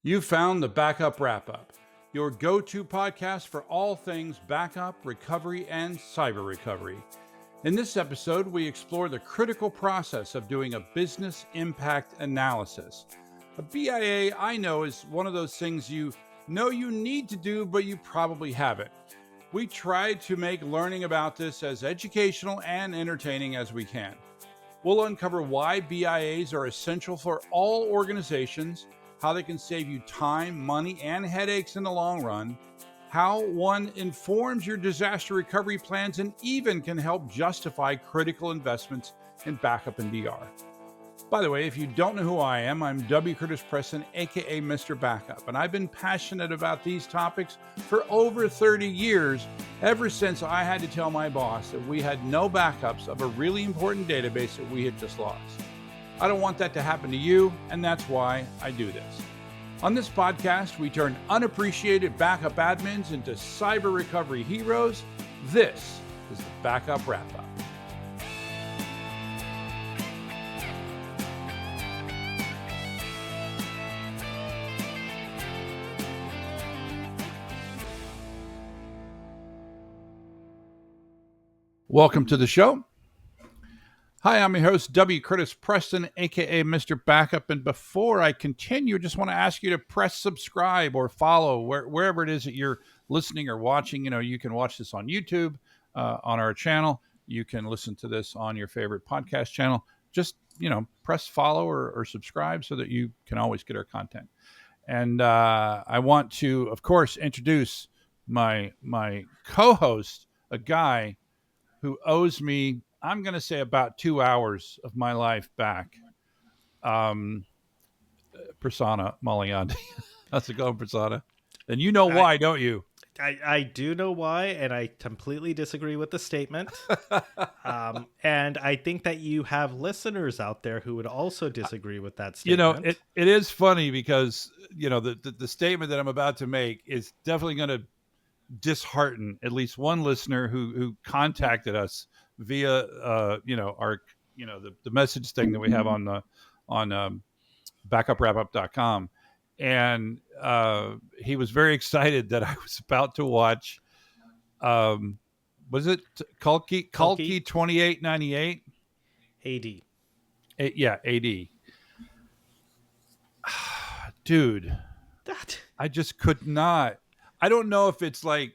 You found the Backup Wrap Up, your go to podcast for all things backup, recovery, and cyber recovery. In this episode, we explore the critical process of doing a business impact analysis. A BIA, I know, is one of those things you know you need to do, but you probably haven't. We try to make learning about this as educational and entertaining as we can. We'll uncover why BIAs are essential for all organizations, how they can save you time, money, and headaches in the long run, how one informs your disaster recovery plans, and even can help justify critical investments in backup and DR. By the way, if you don't know who I am, I'm W. Curtis Preston, aka Mr. Backup, and I've been passionate about these topics for over 30 years, ever since I had to tell my boss that we had no backups of a really important database that we had just lost. I don't want that to happen to you, and that's why I do this. On this podcast, we turn unappreciated backup admins into cyber recovery heroes. This is the Backup Wrap Up. Welcome to the show. Hi, I'm your host, W. Curtis Preston, aka Mr. Backup. And before I continue, I just want to ask you to press subscribe or follow wherever it is that you're listening or watching. You know, you can watch this on YouTube, on our channel. You can listen to this on your favorite podcast channel. Just, press follow or subscribe so that you can always get our content. And I want to, of course, introduce my co-host, a guy who owes me, I'm going to say, about 2 hours of my life back. Prasanna Malayanti. How's it going, Prasanna? And you know why, don't you? I do know why, and I completely disagree with the statement. And I think that you have listeners out there who would also disagree with that statement. It is funny because, the statement that I'm about to make is definitely going to dishearten at least one listener who contacted us via our the message thing that we have on backupwrapup.com, and he was very excited that I was about to watch was it Kalki 2898 AD. AD. Dude, I just could not. I don't know if it's do I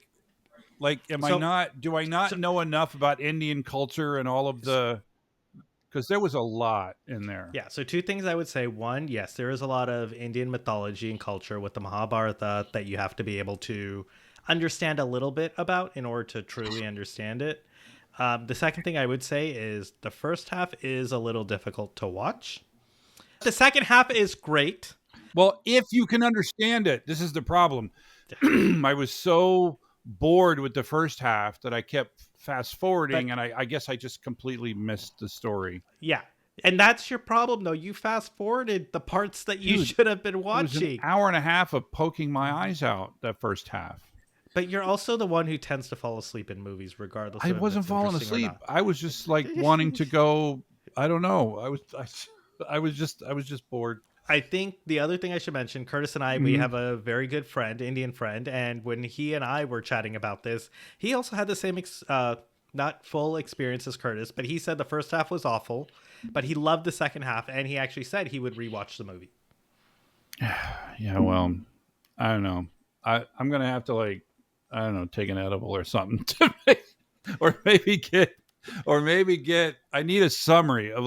not know enough about Indian culture and all of because there was a lot in there. Yeah, so two things I would say. One, yes, there is a lot of Indian mythology and culture with the Mahabharata that you have to be able to understand a little bit about in order to truly understand it. The second thing I would say is the first half is a little difficult to watch. The second half is great. Well, if you can understand it, this is the problem. I was so bored with the first half that I kept fast forwarding, and I guess I just completely missed the story. Yeah. And that's your problem, though. You fast forwarded the parts that you should have been watching. It was an hour and a half of poking my eyes out, that first half. But you're also the one who tends to fall asleep in movies, regardless. I wasn't falling asleep. I was just wanting to go. I don't know. I was just bored. I think the other thing I should mention, Curtis and I, we have a very good friend, Indian friend, and when he and I were chatting about this, he also had the same, not full experience as Curtis, but he said the first half was awful, but he loved the second half, and he actually said he would rewatch the movie. Yeah, well, I don't know. I'm going to have to, take an edible or something or maybe get, I need a summary of,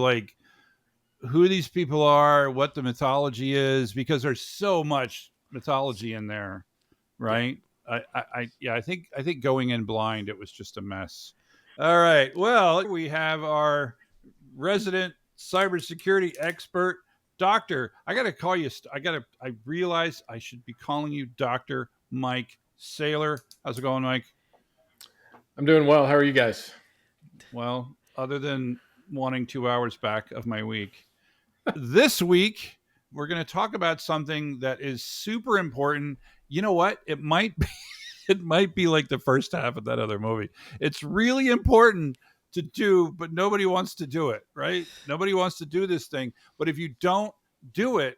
who these people are, what the mythology is, because there's so much mythology in there, right? I think going in blind, it was just a mess. All right. Well, we have our resident cybersecurity expert, Doctor. I got to call you. I realize I should be calling you Dr. Mike Saylor. How's it going, Mike? I'm doing well. How are you guys? Well, other than wanting 2 hours back of my week. This week, we're going to talk about something that is super important. You know what? It might be like the first half of that other movie. It's really important to do, but nobody wants to do it, right? Nobody wants to do this thing. But if you don't do it,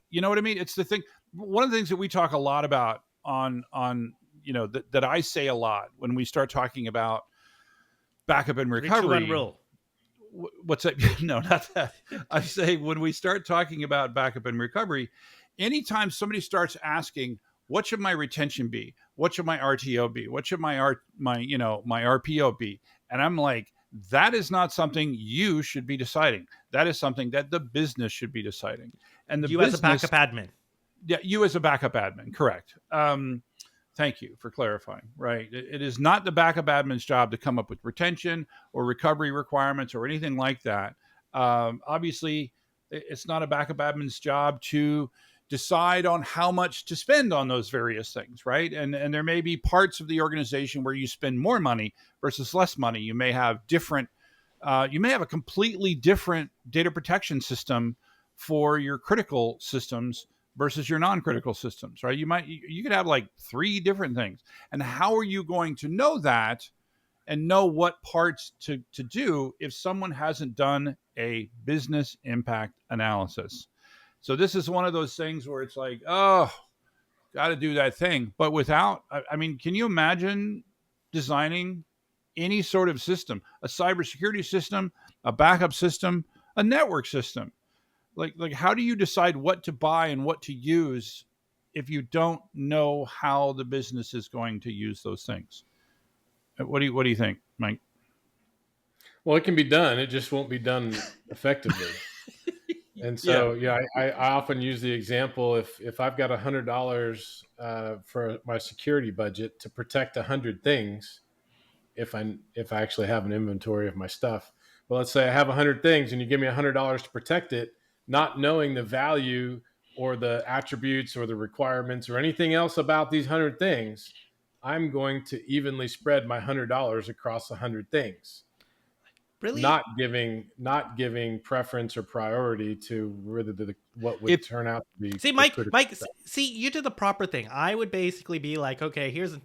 You know what I mean? It's the thing. One of the things that we talk a lot about on that I say a lot when we start talking about backup and 3, 2, recovery. 1 rule. What's that? No, not that. I say when we start talking about backup and recovery, anytime somebody starts asking, what should my retention be? What should my RTO be? What should my RPO be? And I'm like, that is not something you should be deciding. That is something that the business should be deciding. And you as a backup admin. Yeah, you as a backup admin, correct. Thank you for clarifying, right? It is not the backup admin's job to come up with retention or recovery requirements or anything like that. Obviously, it's not a backup admin's job to decide on how much to spend on those various things, right? And there may be parts of the organization where you spend more money versus less money. You may have a completely different data protection system for your critical systems versus your non-critical systems, right? You could have like 3 different things. And how are you going to know that and know what parts to do if someone hasn't done a business impact analysis? So this is one of those things where it's like, oh, got to do that thing. But without, I mean, can you imagine designing any sort of system, a cybersecurity system, a backup system, a network system? Like how do you decide what to buy and what to use if you don't know how the business is going to use those things? What do you think, Mike? Well, it can be done. It just won't be done effectively. And so, I often use the example, if I've got $100 for my security budget to protect 100 things, if I actually have an inventory of my stuff, well, let's say I have 100 things and you give me $100 to protect it, not knowing the value or the attributes or the requirements or anything else about these 100 things, I'm going to evenly spread my $100 across 100 things. Really? Not giving preference or priority to whether what would turn out to be. See, Mike, see, you did the proper thing. I would basically be like, okay, here's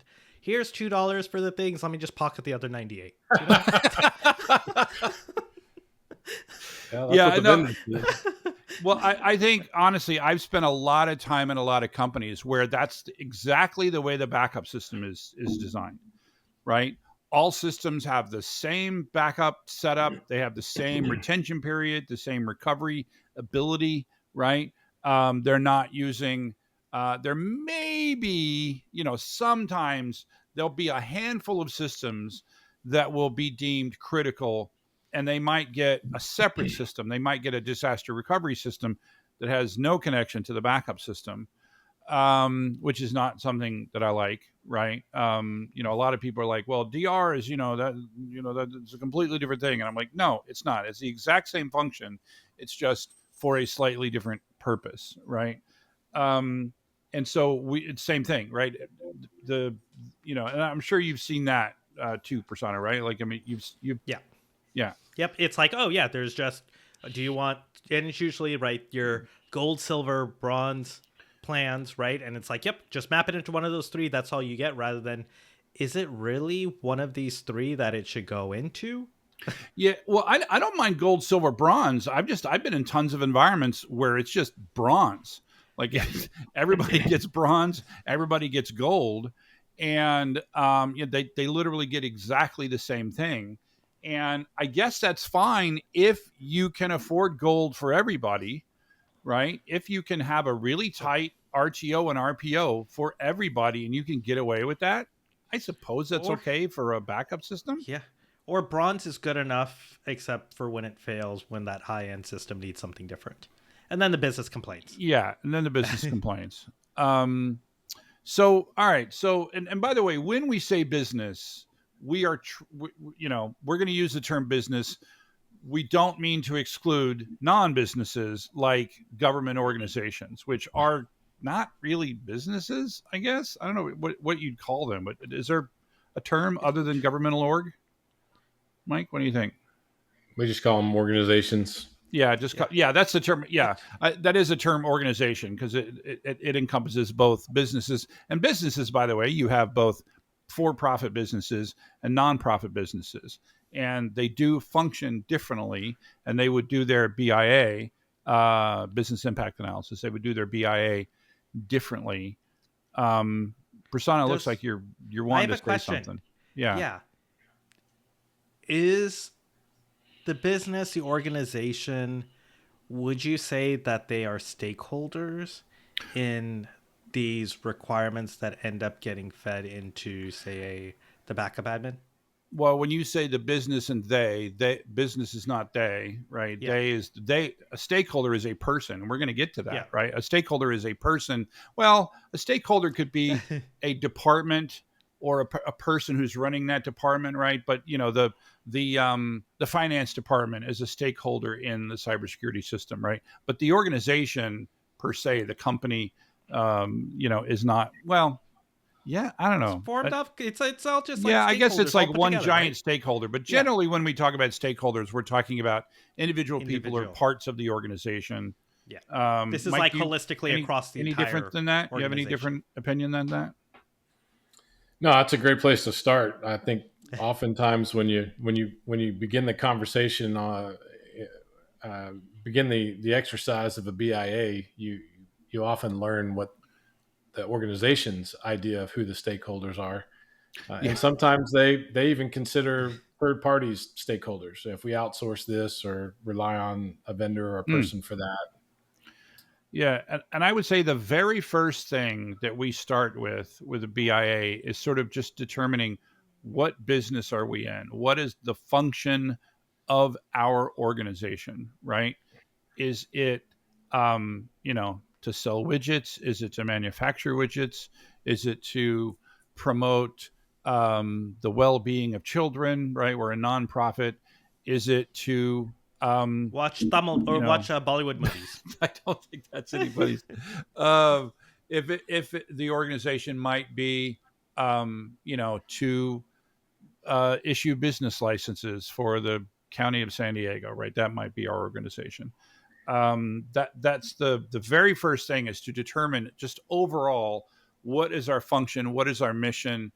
$2 for the things. Let me just pocket the other 98. You know? Yeah, no. Well, I think honestly, I've spent a lot of time in a lot of companies where that's exactly the way the backup system is designed, right? All systems have the same backup setup. They have the same retention period, the same recovery ability, right? They're not using, there may be, sometimes there'll be a handful of systems that will be deemed critical, and they might get a separate system. They might get a disaster recovery system that has no connection to the backup system, which is not something that I like, right? A lot of people are like, well, DR is, that's a completely different thing. And I'm like, no, it's not. It's the exact same function. It's just for a slightly different purpose, right? And so it's same thing, right? And I'm sure you've seen that too, Prasanna, right? Like, I mean, you've yeah. Yep. It's like, oh yeah, there's just, do you want, and it's usually, right, your gold, silver, bronze plans, right? And it's like, yep, just map it into one of those 3. That's all you get, rather than, is it really one of these 3 that it should go into? Yeah. Well, I don't mind gold, silver, bronze. I've been in tons of environments where it's just bronze. Like everybody gets bronze, everybody gets gold. And they literally get exactly the same thing. And I guess that's fine if you can afford gold for everybody, right? If you can have a really tight RTO and RPO for everybody and you can get away with that, I suppose that's okay for a backup system. Yeah. Or bronze is good enough, except for when it fails, when that high-end system needs something different. And then the business complains. Yeah, and then the business complains. So, all right. So, and by the way, when we say business, we are, we're going to use the term business. We don't mean to exclude non-businesses like government organizations, which are not really businesses, I guess. I don't know what you'd call them, but is there a term other than governmental org? Mike, what do you think? We just call them organizations. Yeah, that's the term. Yeah, that is a term, organization, because it encompasses both businesses. And businesses, by the way, you have both for-profit businesses and non-profit businesses. And they do function differently, and they would do their BIA business impact analysis. They would do their BIA differently. Prasanna, looks like you're I wanting have to a say question. something. Yeah. Yeah. Is the business, the organization, would you say that they are stakeholders in these requirements that end up getting fed into, say, the backup admin? Well, when you say the business and they business is not they, right? Yeah. A stakeholder is a person, and we're going to get to that, Yeah. right? A stakeholder is a person. Well, a stakeholder could be a department or a person who's running that department, right? But the finance department is a stakeholder in the cybersecurity system, right? But the organization per se, the company, is not. Well, yeah, I don't It's know. formed up. It's all just like Yeah, I guess it's stakeholders all like put one together, giant right? stakeholder. But Yeah. generally, when we talk about stakeholders, we're talking about individual people or Individual. parts of the organization. Yeah. This is Mike, like do you holistically across the any different entire than that? You have any organization. different opinion than that? No, that's a great place to start. I think oftentimes when you begin the conversation, begin the exercise of a BIA, you often learn what the organization's idea of who the stakeholders are, and sometimes they even consider third parties stakeholders. So if we outsource this or rely on a vendor or a Mm. person for that. Yeah, and I would say the very first thing that we start with a BIA is sort of just determining what business are we in? What is the function of our organization, right? Is it, to sell widgets? Is it to manufacture widgets? Is it to promote the well-being of children, right? We're a nonprofit. Is it to Watch Tamil or watch Bollywood movies. I don't think that's anybody's. The organization might be, to issue business licenses for the county of San Diego, right? That might be our organization. That's the very first thing, is to determine just overall what is our function, what is our mission,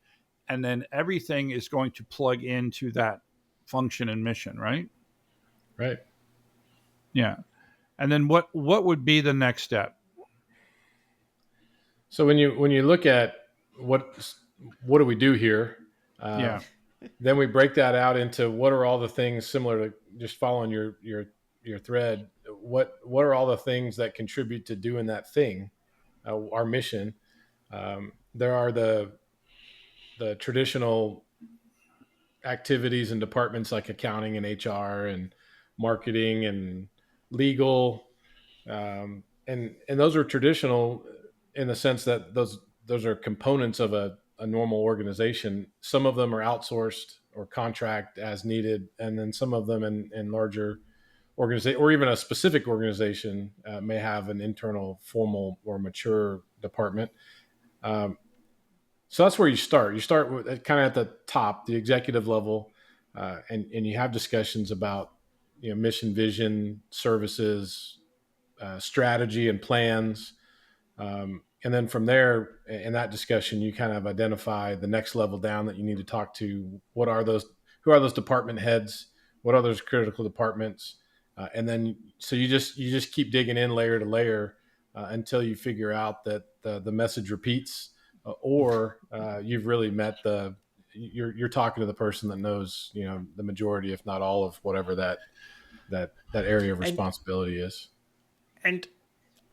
and then everything is going to plug into that function and mission, right? Right. Yeah. And then what would be the next step? So when you look at what do we do here, Yeah. then we break that out into what are all the things, similar to just following your thread. What are all the things that contribute to doing that thing, our mission? There are the traditional activities and departments like accounting and HR and marketing and legal, and those are traditional in the sense that those are components of a normal organization. Some of them are outsourced or contract as needed, and then some of them in larger organization or even a specific organization may have an internal, formal, or mature department. So that's where you start. You start with kind of at the top, the executive level, and you have discussions about mission, vision, services, strategy, and plans. And then from there, in that discussion, you kind of identify the next level down that you need to talk to. What are those? Who are those department heads? What are those critical departments? And then, so you just keep digging in layer to layer until you figure out that the message repeats, or you've really met you're talking to the person that knows the majority, if not all, of whatever that area of responsibility is. And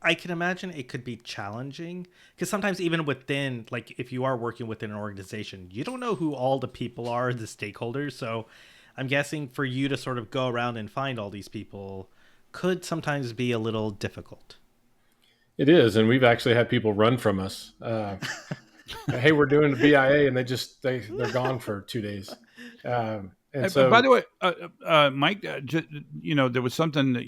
I can imagine it could be challenging because sometimes even within, like if you are working within an organization, you don't know who all the people are, the stakeholders. So I'm guessing for you to sort of go around and find all these people could sometimes be a little difficult. It is. And we've actually had people run from us. Hey, we're doing the BIA, and they're gone for 2 days. And so, by the way, Mike, there was something that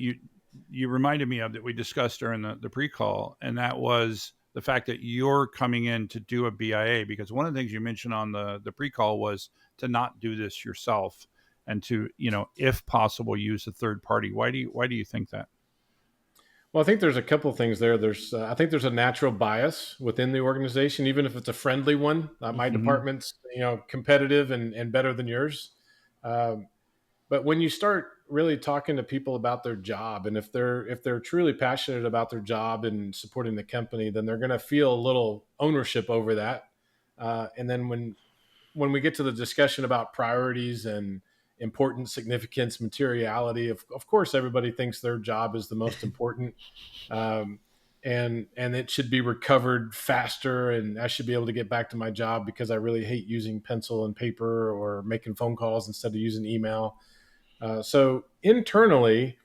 you reminded me of that we discussed during the pre-call, and that was the fact that you're coming in to do a BIA, because one of the things you mentioned on the pre-call was to not do this yourself and to, if possible, use a third party. Why do you think that? Well, I think there's a couple of things there. I think there's a natural bias within the organization, even if it's a friendly one. My department's, competitive and better than yours. But when you start really talking to people about their job, and if they're truly passionate about their job and supporting the company, then they're going to feel a little ownership over that. And then when we get to the discussion about priorities and importance, significance, materiality, of course, everybody thinks their job is the most important. Um, and it should be recovered faster, and I should be able to get back to my job because I really hate using pencil and paper or making phone calls instead of using email. So internally,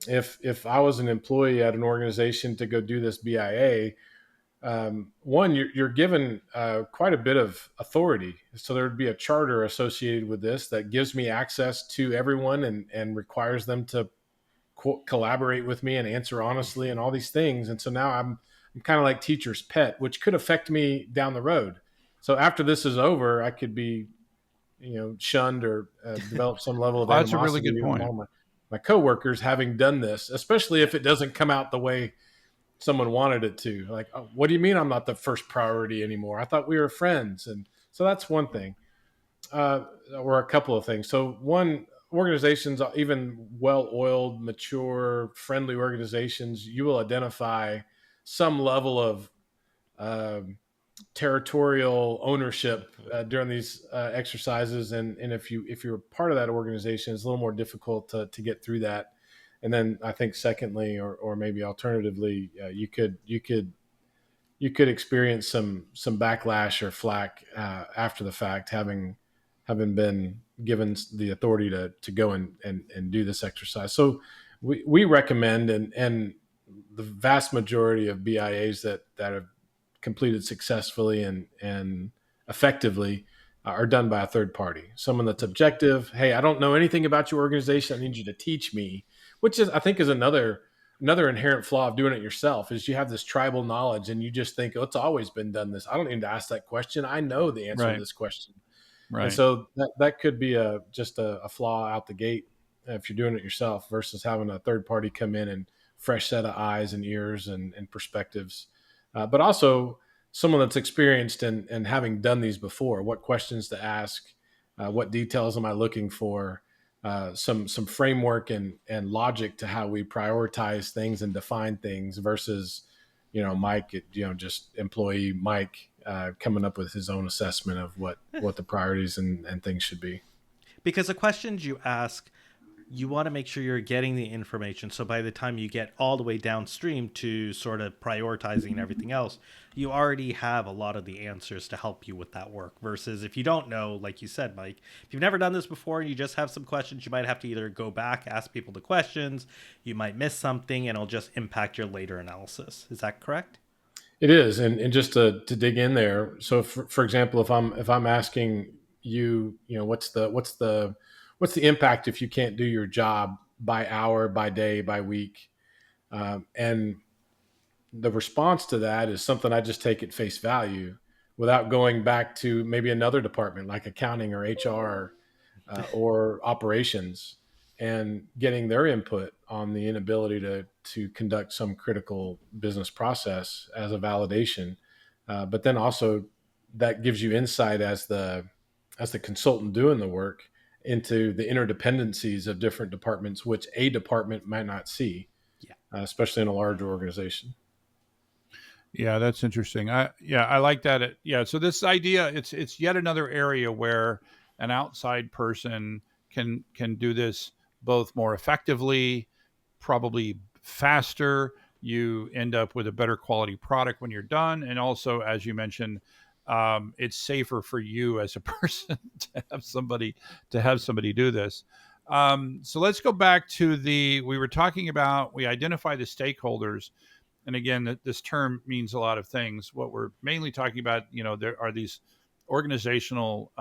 if I was an employee at an organization to go do this BIA, one, you're given quite a bit of authority. So there would be a charter associated with this that gives me access to everyone and requires them to collaborate with me and answer honestly and all these things. And so now I'm kind of like teacher's pet, which could affect me down the road. So after this is over, I could be, shunned or develop some level of Oh, that's a really animosity good point. among my coworkers having done this, especially if it doesn't come out the way someone wanted it to. Like, oh, what do you mean I'm not the first priority anymore? I thought we were friends. And so that's one thing, or a couple of things. So one, organizations, even well-oiled, mature, friendly organizations, you will identify some level of um, territorial ownership during these exercises, and if you're part of that organization, it's a little more difficult to get through that. And then I think secondly, or maybe alternatively, you could experience some backlash or flack after the fact, having been given the authority to go and do this exercise. So we recommend, and the vast majority of BIAs that have completed successfully and effectively are done by a third party, someone that's objective. Hey, I don't know anything about your organization. I need you to teach me, which is, I think, is another inherent flaw of doing it yourself, is you have this tribal knowledge and you just think, oh, it's always been done this. I don't need to ask that question. I know the answer to this question. And Right. so that could be just a flaw out the gate if you're doing it yourself versus having a third party come in and fresh set of eyes and ears and perspectives. But also someone that's experienced and having done these before, what questions to ask, what details am I looking for, some framework and logic to how we prioritize things and define things versus, Mike, just employee Mike coming up with his own assessment of what the priorities and things should be. Because the questions you ask, you want to make sure you're getting the information. So by the time you get all the way downstream to sort of prioritizing and everything else, you already have a lot of the answers to help you with that work. Versus if you don't know, like you said, Mike, if you've never done this before and you just have some questions, you might have to either go back, ask people the questions, you might miss something, and it'll just impact your later analysis. Is that correct? It is, and just to dig in there. So, for example, if I'm asking you, what's the impact if you can't do your job by hour, by day, by week, and the response to that is something I just take at face value without going back to maybe another department like accounting or HR or operations and getting their input on the inability to conduct some critical business process as a validation. But then also that gives you insight as the consultant doing the work into the interdependencies of different departments, which a department might not see, Yeah. especially in a larger organization. Yeah, that's interesting. I like that. So this idea, it's yet another area where an outside person can do this both more effectively, probably faster. You end up with a better quality product when you're done, and also, as you mentioned, it's safer for you as a person to have somebody do this. So let's go back to we were talking about, we identify the stakeholders. And again, this term means a lot of things. What we're mainly talking about, there are these organizational,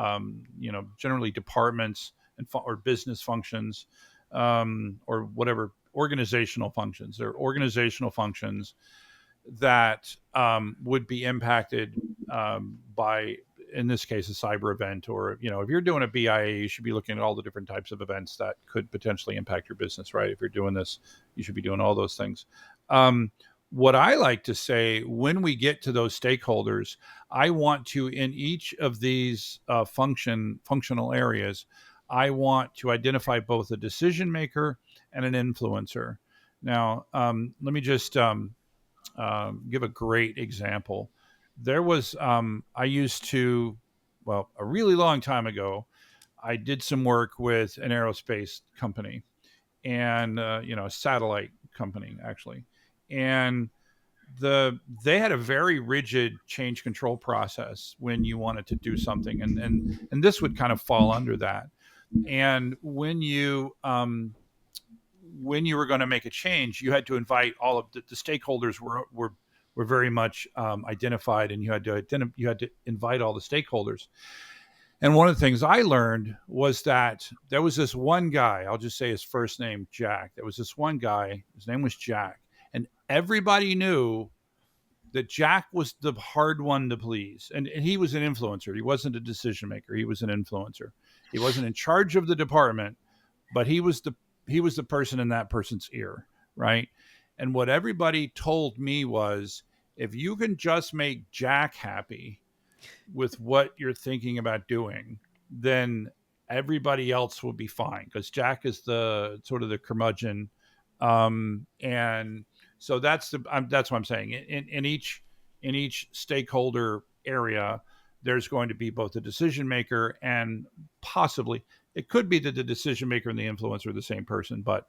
generally departments or business functions, or whatever organizational functions. They're organizational functions that would be impacted by, in this case, a cyber event. Or, if you're doing a BIA, you should be looking at all the different types of events that could potentially impact your business, right? If you're doing this, you should be doing all those things. What I like to say, when we get to those stakeholders, I want to, in each of these functional areas, I want to identify both a decision maker and an influencer. Now, let me just give a great example. There was, I used to, well, a really long time ago, I did some work with an aerospace company and, a satellite company, actually. And they had a very rigid change control process when you wanted to do something. And this would kind of fall under that. And when you were going to make a change, you had to invite all of the stakeholders were very much identified, and you had to invite all the stakeholders. And one of the things I learned was that there was this one guy. I'll just say his first name, Jack. There was this one guy. His name was Jack, and everybody knew that Jack was the hard one to please. And he was an influencer. He wasn't a decision maker. He was an influencer. He wasn't in charge of the department, but he was the person in that person's ear, right? And what everybody told me was, if you can just make Jack happy with what you're thinking about doing, then everybody else will be fine, because Jack is the sort of the curmudgeon. And so that's what I'm saying. In each stakeholder area, there's going to be both a decision maker and possibly it could be that the decision maker and the influencer are the same person. But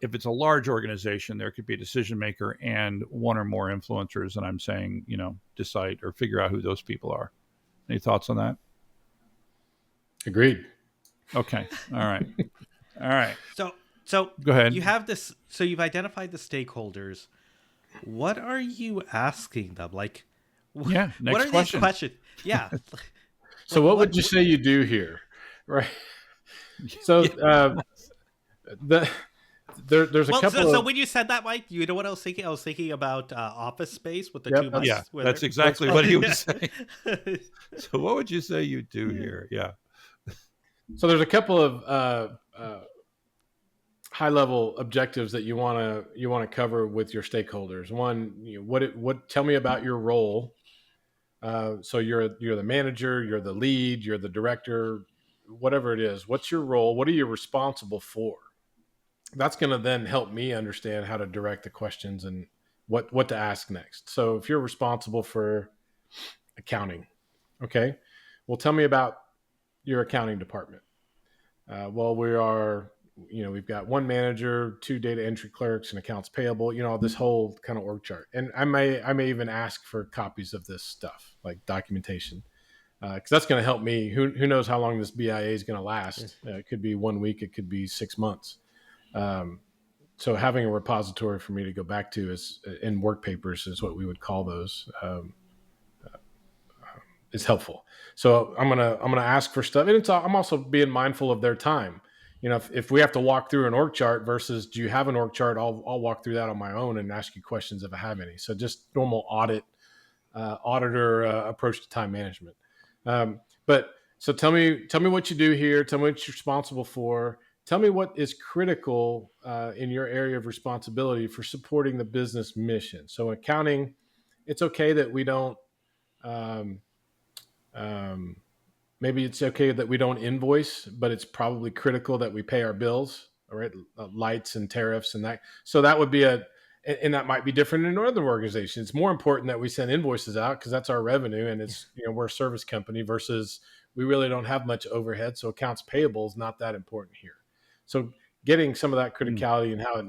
if it's a large organization, there could be a decision maker and one or more influencers. And I'm saying, decide or figure out who those people are. Any thoughts on that? Agreed. Okay. All right. All right. So go ahead. You have this. So you've identified the stakeholders. What are you asking them? Like, yeah. Next what are question. these questions? Yeah. So what would you say you do here? Right. So there's a couple. So when you said that, Mike, you know what I was thinking? I was thinking about Office Space with the two buses. Yeah, that's exactly what he was saying. So what would you say you do here? Yeah. So there's a couple of high level objectives that you want to cover with your stakeholders. One, what tell me about your role. So you're the manager, you're the lead, you're the director, whatever it is. What's your role? What are you responsible for? That's going to then help me understand how to direct the questions and what to ask next. So if you're responsible for accounting, okay, well, tell me about your accounting department. Well, we've got one manager, 2 data entry clerks, and accounts payable, this whole kind of org chart. And I may even ask for copies of this stuff, like documentation, because that's going to help me. Who knows how long this BIA is going to last? It could be 1 week. It could be 6 months. So having a repository for me to go back to is in work papers is what we would call those, is helpful. So I'm gonna ask for stuff, and I'm also being mindful of their time. If we have to walk through an org chart versus do you have an org chart, I'll walk through that on my own and ask you questions if I have any. So just normal auditor approach to time management. But so tell me what you do here. Tell me what you're responsible for. Tell me what is critical in your area of responsibility for supporting the business mission. So accounting, it's okay that we don't. Maybe it's okay that we don't invoice, but it's probably critical that we pay our bills, all right, lights and tariffs and that. So that would be and that might be different in another organization. It's more important that we send invoices out because that's our revenue, and it's we're a service company versus we really don't have much overhead, so accounts payable is not that important here. So getting some of that criticality and how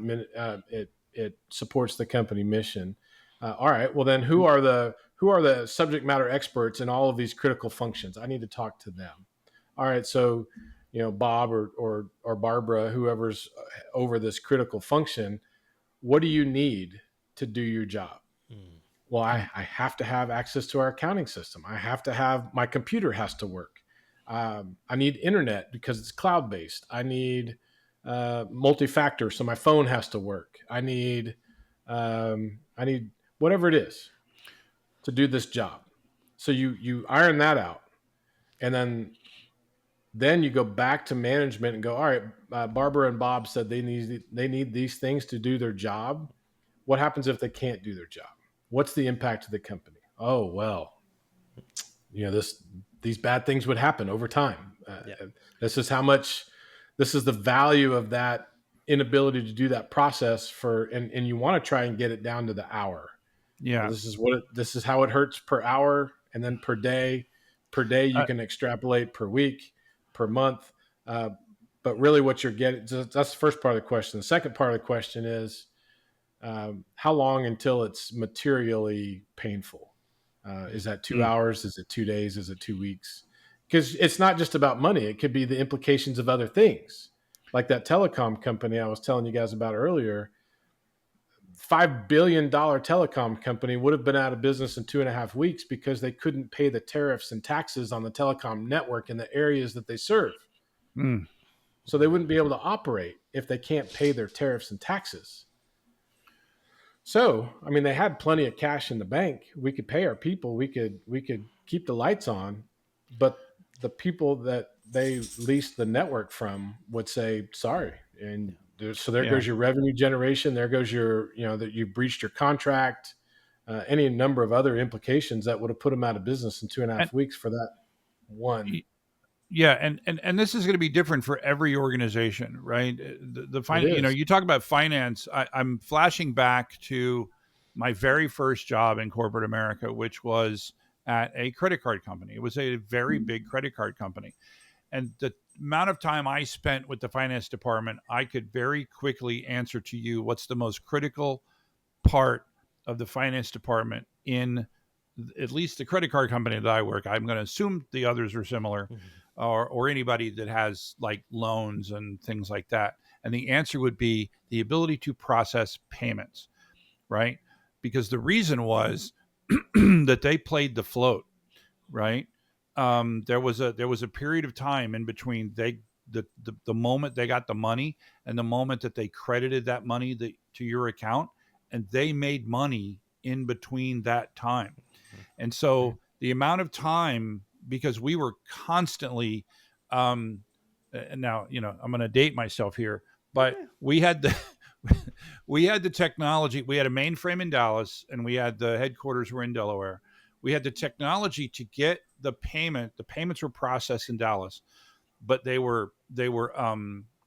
it supports the company mission. All right, well then, who are the subject matter experts in all of these critical functions? I need to talk to them. All right, so Bob or Barbara, whoever's over this critical function, what do you need to do your job? Well, I have to have access to our accounting system. I have to have my computer has to work. I need internet because it's cloud-based. I need multi-factor, so my phone has to work. I need whatever it is to do this job. So you iron that out, and then you go back to management and go, all right, Barbara and Bob said they need these things to do their job. What happens if they can't do their job? What's the impact to the company? Oh, well, these bad things would happen over time. Yeah. This is how much, this is the value of that inability to do that process and you want to try and get it down to the hour. Yeah. This is how it hurts per hour, and then per day. Per day, you can extrapolate per week, per month. But really, what you're getting, that's the first part of the question. The second part of the question is, how long until it's materially painful? Is that 2 hours? Is it 2 days? Is it 2 weeks? Because it's not just about money. It could be the implications of other things, like that telecom company I was telling you guys about earlier. $5 billion telecom company would have been out of business in 2.5 weeks because they couldn't pay the tariffs and taxes on the telecom network in the areas that they serve. Mm. So they wouldn't be able to operate if they can't pay their tariffs and taxes. So, I mean, they had plenty of cash in the bank. We could pay our people. We could keep the lights on, but the people that they leased the network from would say, sorry. And there goes your revenue generation. There goes that you breached your contract, any number of other implications that would have put them out of business in 2.5 weeks for that one. Yeah, and this is going to be different for every organization, right? The finance, you talk about finance. I'm flashing back to my very first job in corporate America, which was at a credit card company. It was a very big credit card company, and the amount of time I spent with the finance department, I could very quickly answer to you what's the most critical part of the finance department in at least the credit card company that I work. I'm going to assume the others are similar. Mm-hmm. Or anybody that has like loans and things like that. And the answer would be the ability to process payments, right? Because the reason was that they played the float, right? There was a period of time in between the moment they got the money and the moment that they credited that money to your account, and they made money in between that time. And so the amount of time, because we were constantly, now, I'm going to date myself here, but we had the technology. We had a mainframe in Dallas, and we had the headquarters were in Delaware. We had the technology to get the payment. The payments were processed in Dallas, but they were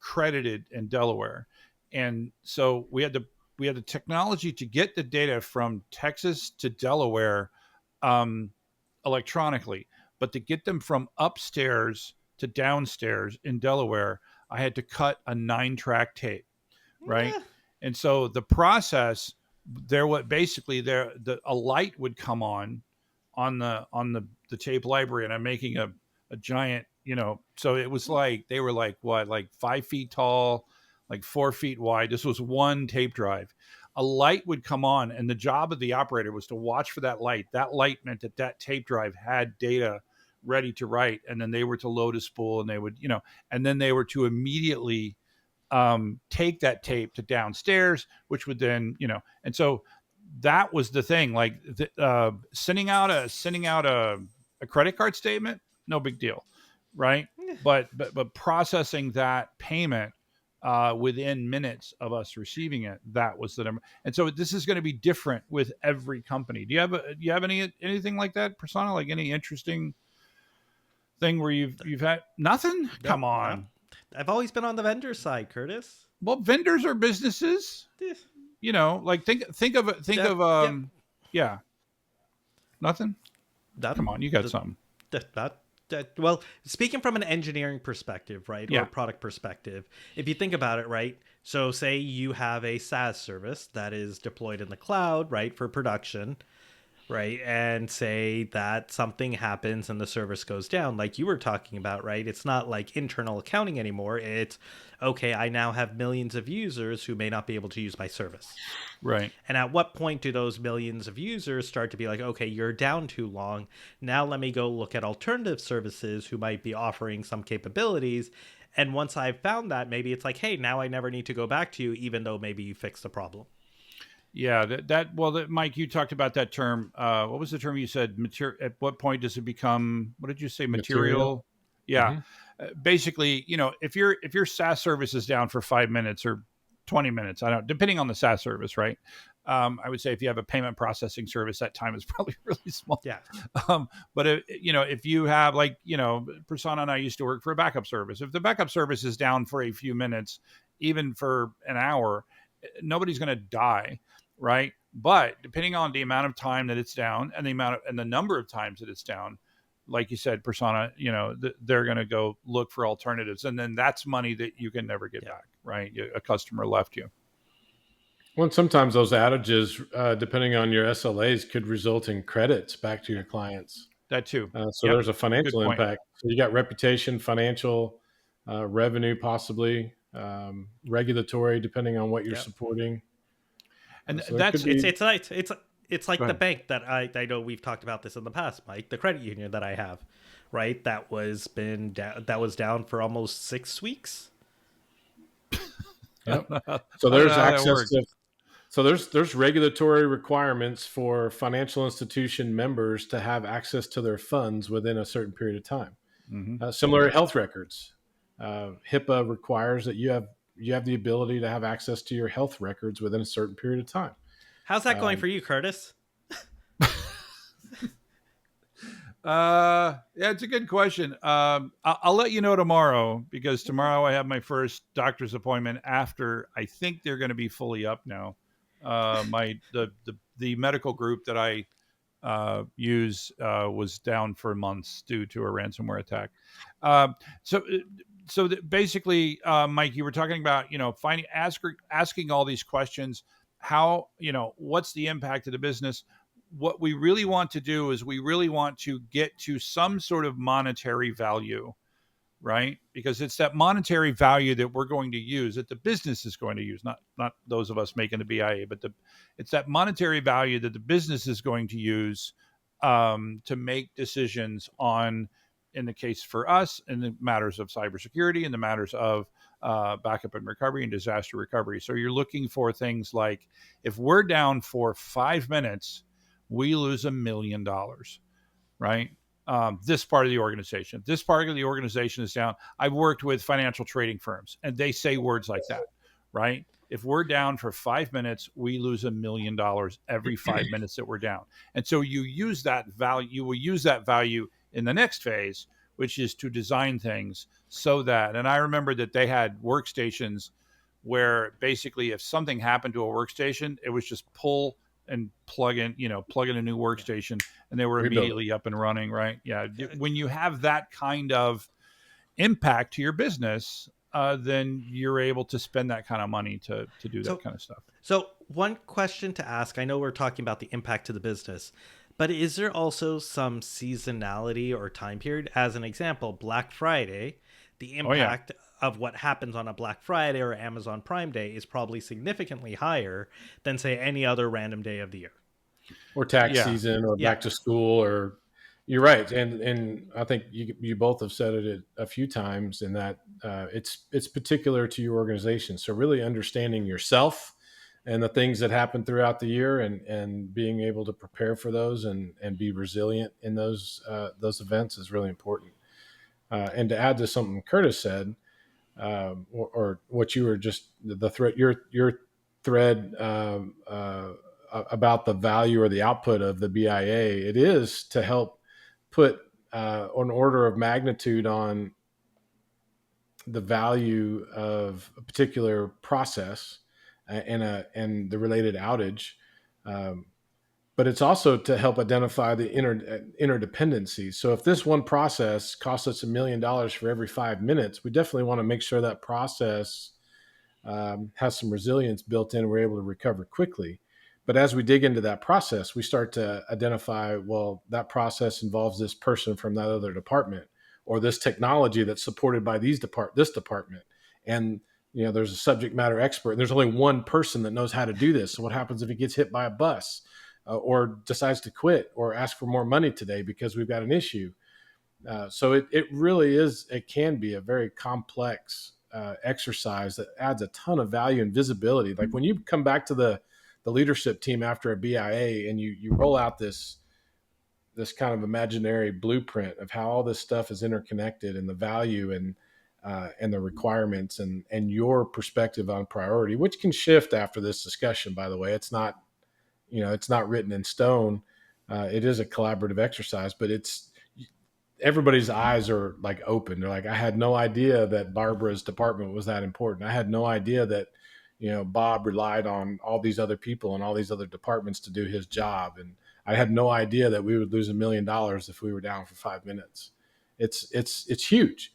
credited in Delaware. And so we had the technology to get the data from Texas to Delaware electronically. But to get them from upstairs to downstairs in Delaware, I had to cut a 9-track tape, right? Yeah. And so the process there, a light would come on the tape library, and I'm making a giant, so it was like they were like 5 feet tall, like 4 feet wide. This was one tape drive. A light would come on, and the job of the operator was to watch for that light. That light meant that tape drive had data ready to write, and then they were to load a spool, and they would, and then they were to immediately take that tape to downstairs, which would then, and so that was the thing. Like sending out a credit card statement, no big deal, right? But processing that payment within minutes of us receiving it, that was the number. And so this is going to be different with every company. Do you have anything like that, Prasanna? Like any interesting thing where you've had nothing? No, Come on. No. I've always been on the vendor side, Curtis. Well, vendors are businesses. Like think of yeah. Nothing? Come on, you got something. Well, speaking from an engineering perspective, right, or a product perspective, if you think about it, right, so say you have a SaaS service that is deployed in the cloud, right, for production, right, and say that something happens and the service goes down, like you were talking about, right? It's not like internal accounting anymore. It's, okay, I now have millions of users who may not be able to use my service. Right. And at what point do those millions of users start to be like, okay, you're down too long. Now let me go look at alternative services who might be offering some capabilities. And once I've found that, maybe it's like, hey, now I never need to go back to you, even though maybe you fixed the problem. Yeah, Mike, you talked about that term. What was the term you said? At what point does it become? What did you say? Material. Yeah, basically, if your SaaS service is down for 5 minutes or 20 minutes, I don't, depending on the SaaS service, right? I would say if you have a payment processing service, that time is probably really small. Yeah. But if you have Prasanna and I used to work for a backup service. If the backup service is down for a few minutes, even for an hour, nobody's going to die, right? But depending on the amount of time that it's down and the number of times that it's down, like you said, Prasanna, they're going to go look for alternatives, and then that's money that you can never get back, right? A customer left you. Well, sometimes those outages, depending on your SLAs, could result in credits back to your clients. That too. So there's a financial impact. So you got reputation, financial, revenue, possibly regulatory, depending on what you're supporting. And so that's it's like the bank that I know we've talked about this in the past, Mike. The credit union that I have, right? That was down for almost 6 weeks. Yep. So there's access to. So there's regulatory requirements for financial institution members to have access to their funds within a certain period of time. Mm-hmm. Similar to health records, HIPAA requires that you have the ability to have access to your health records within a certain period of time. How's that going for you, Curtis? Yeah, it's a good question. I'll let you know tomorrow, because tomorrow I have my first doctor's appointment after I think they're going to be fully up now. The medical group that I use was down for months due to a ransomware attack. So basically, Mike, you were talking about asking all these questions. How what's the impact of the business? What we really want to do is we really want to get to some sort of monetary value, right? Because it's that monetary value that we're going to use, that the business is going to use, not those of us making the BIA, but it's that monetary value that the business is going to use to make decisions on, in the case for us, in the matters of cybersecurity, in the matters of backup and recovery and disaster recovery. So you're looking for things like, if we're down for 5 minutes, we lose $1 million, right? This part of the organization is down. I've worked with financial trading firms, and they say words like that, right? If we're down for 5 minutes, we lose $1 million every 5 minutes that we're down. And so you will use that value in the next phase, which is to design things so that, and I remember that they had workstations where basically if something happened to a workstation, it was just pull and plug in a new workstation, and they were immediately up and running, right? Yeah. When you have that kind of impact to your business, then you're able to spend that kind of money to do that kind of stuff. So one question to ask, I know we're talking about the impact to the business, but is there also some seasonality or time period? As an example, Black Friday, the impact of what happens on a Black Friday or Amazon Prime Day is probably significantly higher than, say, any other random day of the year. Or tax season, or back to school, or you're right. And I think you both have said it a few times, in that it's particular to your organization. So really understanding yourself and the things that happen throughout the year, and being able to prepare for those and be resilient in those events is really important. And to add to something Curtis said, or what you were just the thread, your thread about the value or the output of the BIA, it is to help put an order of magnitude on the value of a particular process and the related outage. But it's also to help identify the interdependencies. So if this one process costs us $1 million for every 5 minutes, we definitely want to make sure that process has some resilience built in. We're able to recover quickly. But as we dig into that process, we start to identify, well, that process involves this person from that other department, or this technology that's supported by this department. And there's a subject matter expert, and there's only one person that knows how to do this. So what happens if he gets hit by a bus? Or decides to quit or ask for more money today because we've got an issue. So it really is, it can be a very complex exercise that adds a ton of value and visibility. Like when you come back to the leadership team after a BIA, and you roll out this kind of imaginary blueprint of how all this stuff is interconnected, and the value and the requirements, and your perspective on priority, which can shift after this discussion, by the way. It's not it's not written in stone. It is a collaborative exercise, but everybody's eyes are like open. They're like, I had no idea that Barbara's department was that important. I had no idea that, Bob relied on all these other people and all these other departments to do his job. And I had no idea that we would lose $1 million if we were down for 5 minutes. It's huge.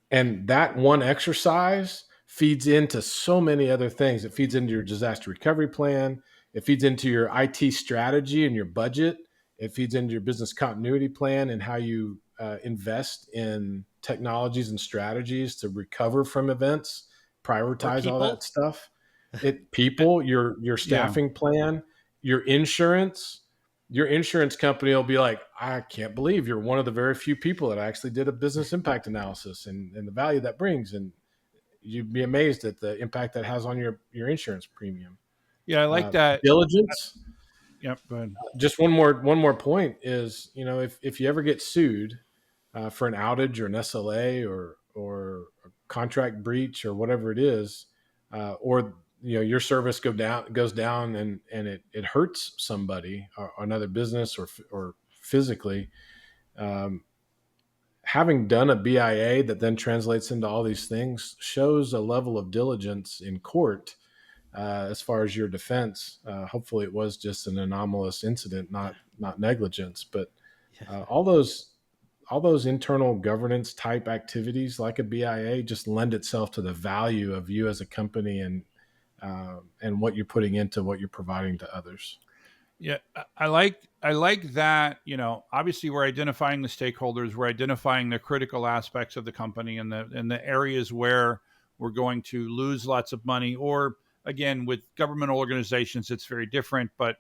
And that one exercise feeds into so many other things. It feeds into your disaster recovery plan. It feeds into your IT strategy and your budget. It feeds into your business continuity plan and how you invest in technologies and strategies to recover from events, prioritize all that stuff. Your staffing plan, your insurance company will be like, I can't believe you're one of the very few people that actually did a business impact analysis and the value that brings. And you'd be amazed at the impact that has on your insurance premium. Yeah, I like that. Diligence. Yep. Go ahead. Just one more point is, if you ever get sued for an outage or an SLA or a contract breach or whatever it is, or your service goes down and it hurts somebody or another business or physically, having done a BIA that then translates into all these things shows a level of diligence in court as far as your defense. Hopefully it was just an anomalous incident, not negligence, but all those internal governance type activities like a BIA just lend itself to the value of you as a company and what you're putting into what you're providing to others. Yeah, I like that. Obviously we're identifying the stakeholders, we're identifying the critical aspects of the company and the areas where we're going to lose lots of money, or again, with government organizations, it's very different, but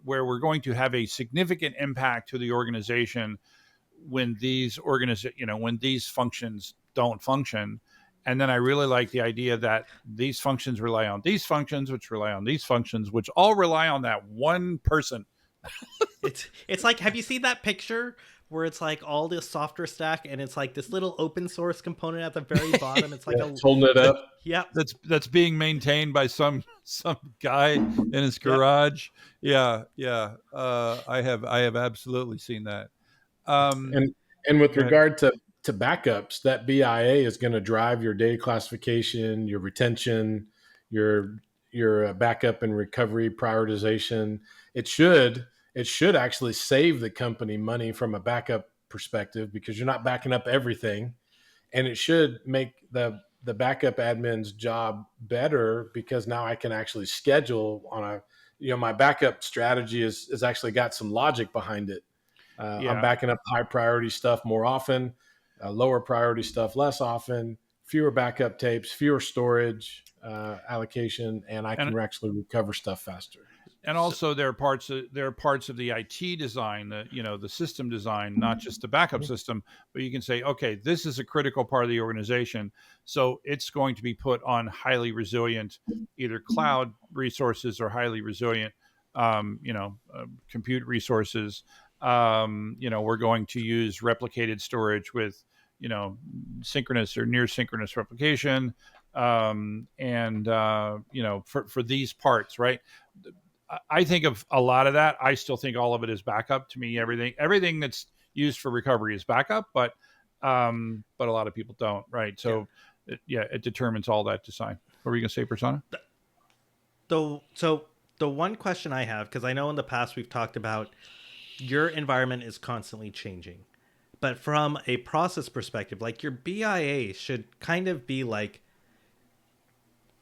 where we're going to have a significant impact to the organization when these functions don't function. And then I really like the idea that these functions rely on these functions, which rely on these functions, which all rely on that one person. It's like, have you seen that picture where it's like all this software stack and it's like this little open source component at the very bottom? It's like holding it up. Yeah, that's being maintained by some guy in his garage. Yep. Yeah. I have absolutely seen that. And with regard to backups, that BIA is going to drive your data classification, your retention, your backup and recovery prioritization. It should actually save the company money from a backup perspective because you're not backing up everything, and it should make the backup admin's job better because now I can actually schedule on my backup strategy is actually got some logic behind it. I'm backing up high priority stuff more often, lower priority stuff less often, fewer backup tapes, fewer storage allocation, and I can actually recover stuff faster. And also there are parts of the IT design, the system design, not just the backup system, but you can say, okay, this is a critical part of the organization. So it's going to be put on highly resilient, either cloud resources or highly resilient, compute resources. We're going to use replicated storage with, synchronous or near synchronous replication. For these parts, right? I think of a lot of that. I still think all of it is backup. To me, everything that's used for recovery is backup, but a lot of people don't, right? So it determines all that design. What were you going to say, Prasanna? So the one question I have, because I know in the past we've talked about your environment is constantly changing, but from a process perspective, like your BIA should kind of be like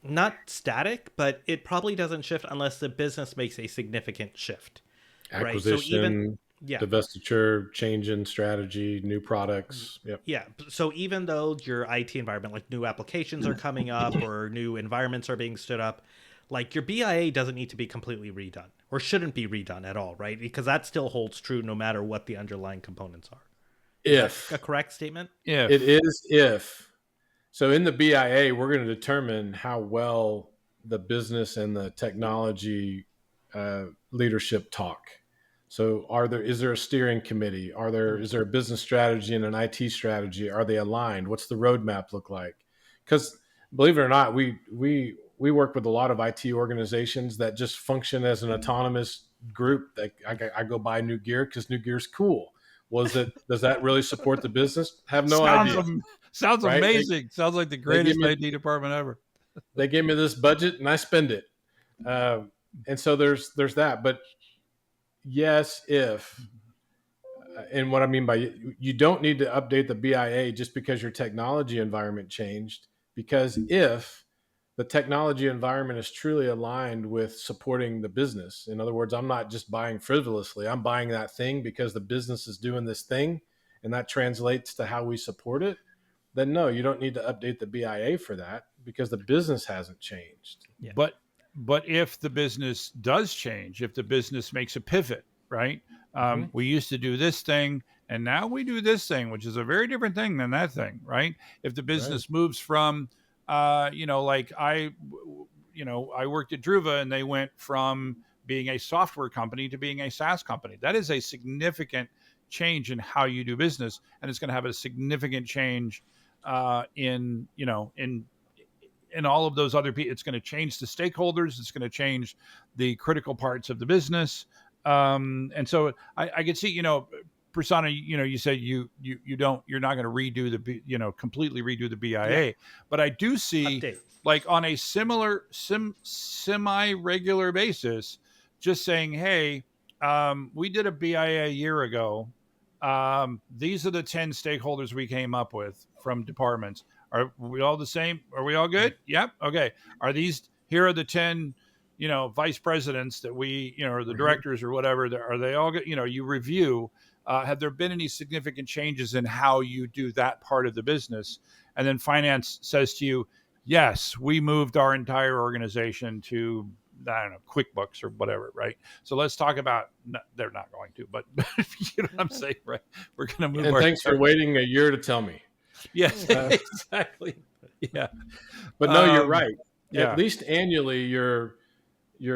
not static, but it probably doesn't shift unless the business makes a significant shift. Acquisition, right? So divestiture, change in strategy, new products. Yep. Yeah. So even though your IT environment, like new applications are coming up or new environments are being stood up, like your BIA doesn't need to be completely redone or shouldn't be redone at all, right? Because that still holds true no matter what the underlying components are. Is that a correct statement? If. It is if. So in the BIA, we're going to determine how well the business and the technology leadership talk. So is there a steering committee? Is there a business strategy and an IT strategy? Are they aligned? What's the roadmap look like? Because believe it or not, we we work with a lot of IT organizations that just function as an autonomous group. That I go buy new gear because new gear is cool. Does that really support the business? Have no Sounds idea. sounds Right? amazing. Sounds like the They give greatest me IT department ever. they give me this budget and I spend it. And so there's that. But yes, if and what I mean by you don't need to update the BIA just because your technology environment changed. Because if the technology environment is truly aligned with supporting the business, in other words, I'm not just buying frivolously, I'm buying that thing because the business is doing this thing and that translates to how we support it, then no, you don't need to update the BIA for that because the business hasn't changed. Yeah. But if the business does change, if the business makes a pivot, right? We used to do this thing, and now we do this thing, which is a very different thing than that thing, right? If the business moves from, like I worked at Druva, and they went from being a software company to being a SaaS company. That is a significant change in how you do business, and it's going to have a significant change in all of those other people. It's going to change the stakeholders. It's going to change the critical parts of the business. And so I could see, Prasanna, you said you're not going to completely redo the BIA, but I do see Update. like on a similar semi-regular basis, just saying, hey, we did a BIA a year ago. These are the 10 stakeholders we came up with from departments. Are we all the same? Are we all good? Yep. Okay. Here are the 10, vice presidents that we, or the directors or whatever, are they all good? You review, have there been any significant changes in how you do that part of the business? And then finance says to you, yes, we moved our entire organization to, I don't know, QuickBooks or whatever, right? So let's talk about, they're not going to, but you know what I'm saying, right? We're going to move. And thanks for waiting a year to tell me. Yes, exactly. Yeah. But no, you're right. Yeah. At least annually, your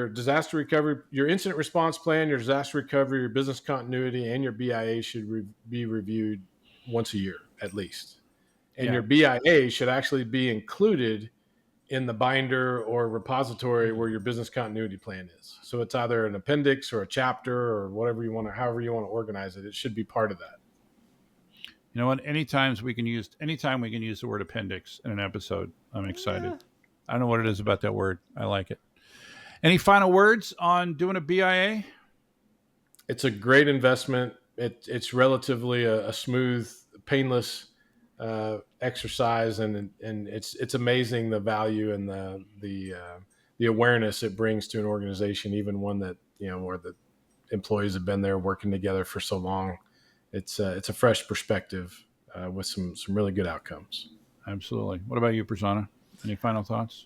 disaster recovery, your incident response plan, your disaster recovery, your business continuity, and your BIA should be reviewed once a year at least. And your BIA should actually be included in the binder or repository where your business continuity plan is. So it's either an appendix or a chapter or whatever you want to, however you want to organize it. It should be part of that. You know what? Anytime we can use the word appendix in an episode, I'm excited. Yeah. I don't know what it is about that word. I like it. Any final words on doing a BIA? It's a great investment. It's relatively a smooth, painless exercise, and it's amazing the value and the awareness it brings to an organization, even one that where the employees have been there working together for so long. It's a fresh perspective with some really good outcomes. Absolutely. What about you, Prasanna? Any final thoughts?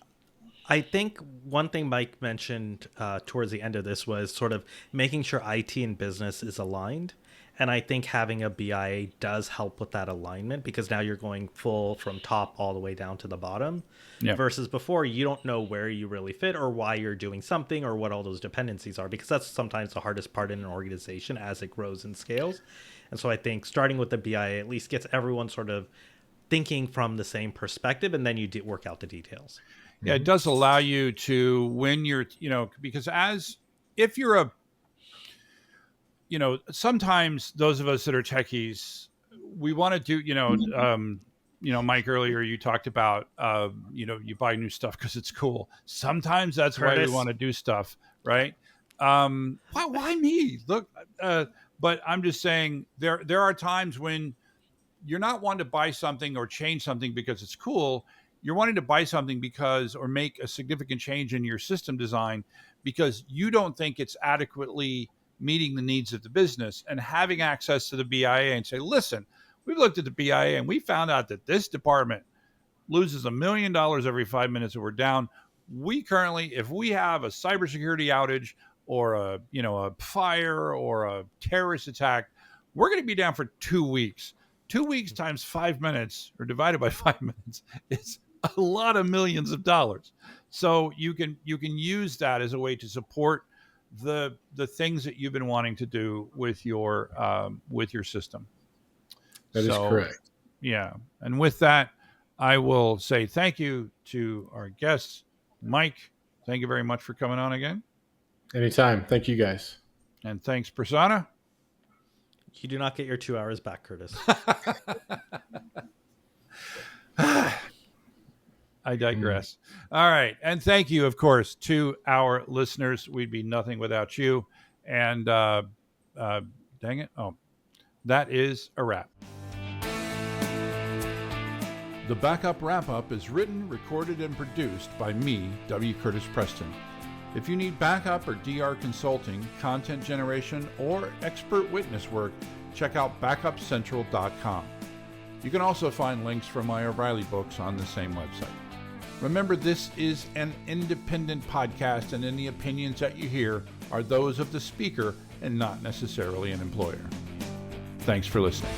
I think one thing Mike mentioned towards the end of this was sort of making sure IT and business is aligned. And I think having a BIA does help with that alignment, because now you're going full from top all the way down to the bottom. Yep. Versus before, you don't know where you really fit or why you're doing something or what all those dependencies are, because that's sometimes the hardest part in an organization as it grows and scales. And so I think starting with the BIA at least gets everyone sort of thinking from the same perspective, and then you work out the details. Yeah, it does allow you to, when you're, because if you're sometimes those of us that are techies, we want to do, Mike, earlier you talked about, you buy new stuff because it's cool. Sometimes that's why we want to do stuff, right? Why me? Look, but I'm just saying there are times when you're not wanting to buy something or change something because it's cool. You're wanting to buy something or make a significant change in your system design because you don't think it's adequately meeting the needs of the business, and having access to the BIA and say, listen, we've looked at the BIA and we found out that this department loses $1 million every 5 minutes and we're down. We currently, if we have a cybersecurity outage or a fire or a terrorist attack, we're going to be down for 2 weeks. 2 weeks times 5 minutes or divided by 5 minutes is a lot of millions of dollars. So you can use that as a way to support the things that you've been wanting to do with your system. That is correct. Yeah. And with that, I will say thank you to our guests, Mike, thank you very much for coming on again. Anytime. Thank you, guys. And thanks, Prasanna. You do not get your 2 hours back, Curtis. I digress. All right. And thank you, of course, to our listeners. We'd be nothing without you. And dang it. Oh, that is a wrap. The Backup Wrap-Up is written, recorded, and produced by me, W. Curtis Preston. If you need backup or DR consulting, content generation, or expert witness work, check out backupcentral.com. You can also find links for my O'Reilly books on the same website. Remember, this is an independent podcast, and any opinions that you hear are those of the speaker and not necessarily an employer. Thanks for listening.